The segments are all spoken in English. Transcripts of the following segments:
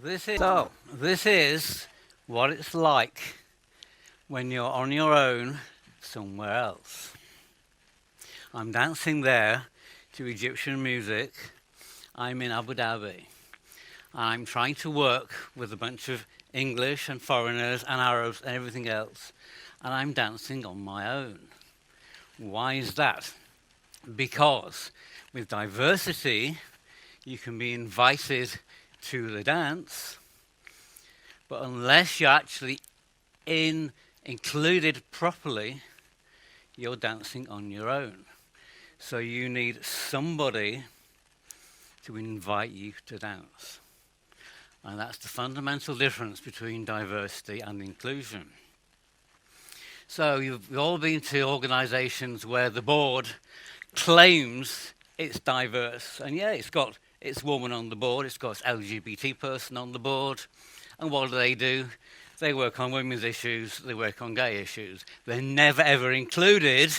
This is what it's like when you're on your own somewhere else. I'm dancing there to Egyptian music. I'm in Abu Dhabi. I'm trying to work with a bunch of English and foreigners and Arabs and everything else, and I'm dancing on my own. Why is that? Because with diversity, you can be invited to the dance, but unless you're actually included properly, you're dancing on your own. So you need somebody to invite you to dance. And that's the fundamental difference between diversity and inclusion. So you've all been to organizations where the board claims it's diverse. And yeah, it's got its woman on the board, it's got its LGBT person on the board. And what do? They work on women's issues, they work on gay issues. They're never ever included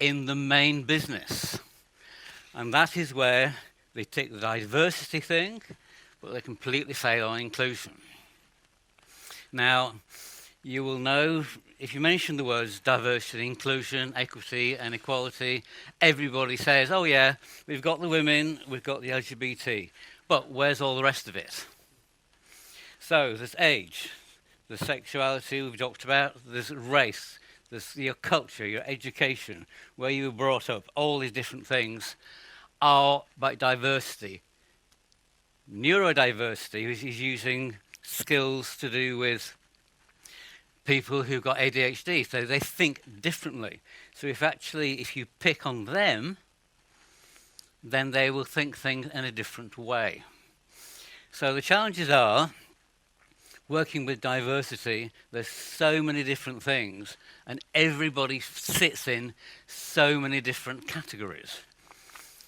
in the main business. And that is where they take the diversity thing, but they completely fail on inclusion. Now, you will know, if you mention the words diversity, inclusion, equity, and equality, everybody says, oh yeah, we've got the women, we've got the LGBT, but where's all the rest of it? So there's age, there's sexuality we've talked about, there's race, there's your culture, your education, where you were brought up, all these different things are about diversity. Neurodiversity is using skills to do with people who've got ADHD, so they think differently. So if you pick on them, then they will think things in a different way. So the challenges are, working with diversity, there's so many different things, and everybody sits in so many different categories.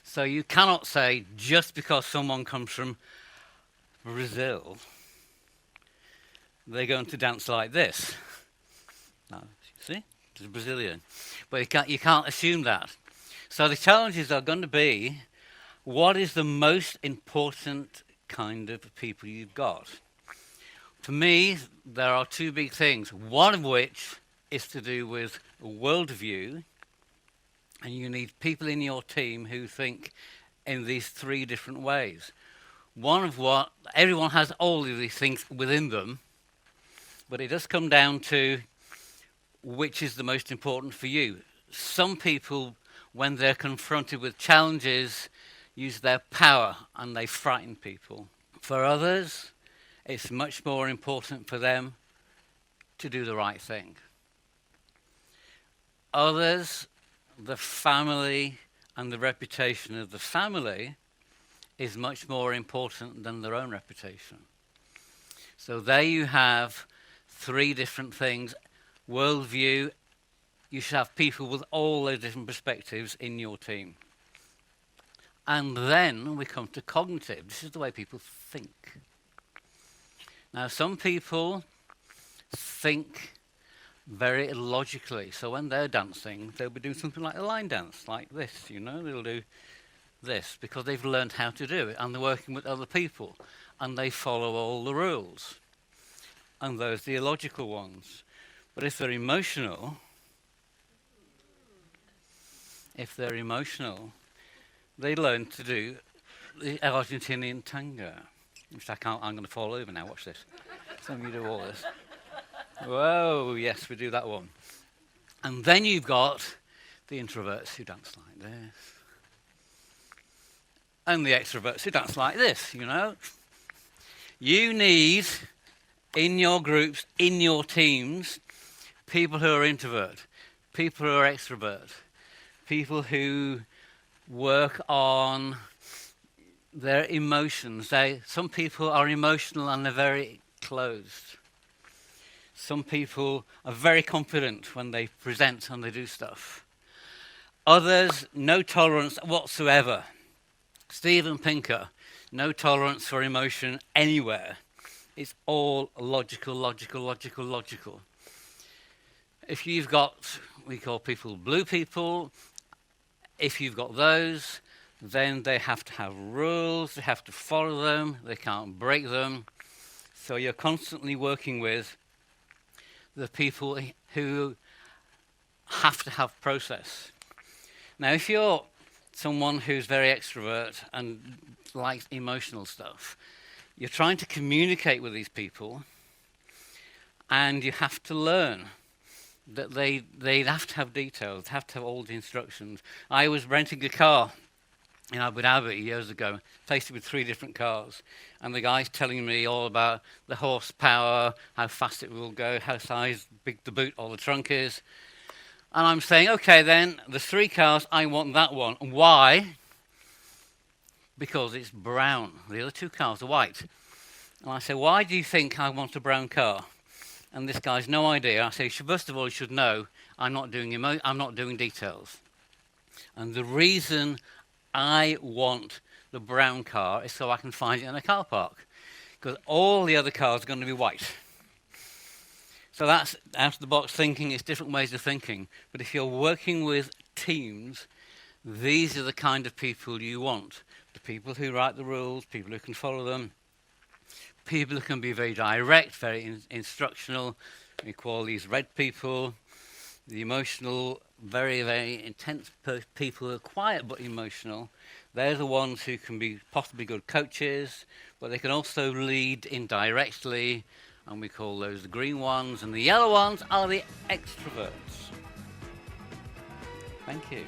So you cannot say, just because someone comes from Brazil, they're going to dance like this. No, see, it's a Brazilian. But you can't assume that. So the challenges are going to be, what is the most important kind of people you've got? To me, there are two big things, one of which is to do with worldview, and you need people in your team who think in these three different ways. One of what, everyone has all of these things within them, but it does come down to which is the most important for you. Some people, when they're confronted with challenges, use their power and they frighten people. For others, it's much more important for them to do the right thing. Others, the family and the reputation of the family is much more important than their own reputation. So there you have three different things. Worldview, you should have people with all those different perspectives in your team. And then we come to cognitive. This is the way people think. Now, some people think very logically. So when they're dancing, they'll be doing something like a line dance, like this, they'll do this because they've learned how to do it, and they're working with other people, and they follow all the rules. And those are the illogical ones. But if they're emotional, they learn to do the Argentinian tango, which I'm going to fall over now, watch this. So you do all this. Whoa, yes, we do that one. And then you've got the introverts who dance like this. And the extroverts who dance like this, You need, in your groups, in your teams, people who are introvert, people who are extrovert, people who work on their emotions. Some people are emotional and they're very closed. Some people are very confident when they present and they do stuff. Others, no tolerance whatsoever. Steven Pinker, no tolerance for emotion anywhere. It's all logical. If you've got, we call people blue people, if you've got those, then they have to have rules, they have to follow them, they can't break them. So you're constantly working with the people who have to have process. Now, if you're someone who's very extrovert and likes emotional stuff, you're trying to communicate with these people, and you have to learn that they have to have details, have to have all the instructions. I was renting a car in Abu Dhabi years ago, placed it with 3 different cars, and the guy's telling me all about the horsepower, how fast it will go, how big the boot or the trunk is. And I'm saying, okay then, there's 3 cars, I want that one. Why? Because it's brown. The other 2 cars are white. And I say, why do you think I want a brown car? And this guy's no idea. I say, first of all, you should know I'm not doing details. And the reason I want the brown car is so I can find it in a car park, because all the other cars are going to be white. So that's out of the box thinking. It's different ways of thinking. But if you're working with teams, these are the kind of people you want. The people who write the rules, people who can follow them, people who can be very direct, very instructional. We call these red people. The emotional, very, very intense people who are quiet but emotional. They're the ones who can be possibly good coaches, but they can also lead indirectly, and we call those the green ones, and the yellow ones are the extroverts. Thank you.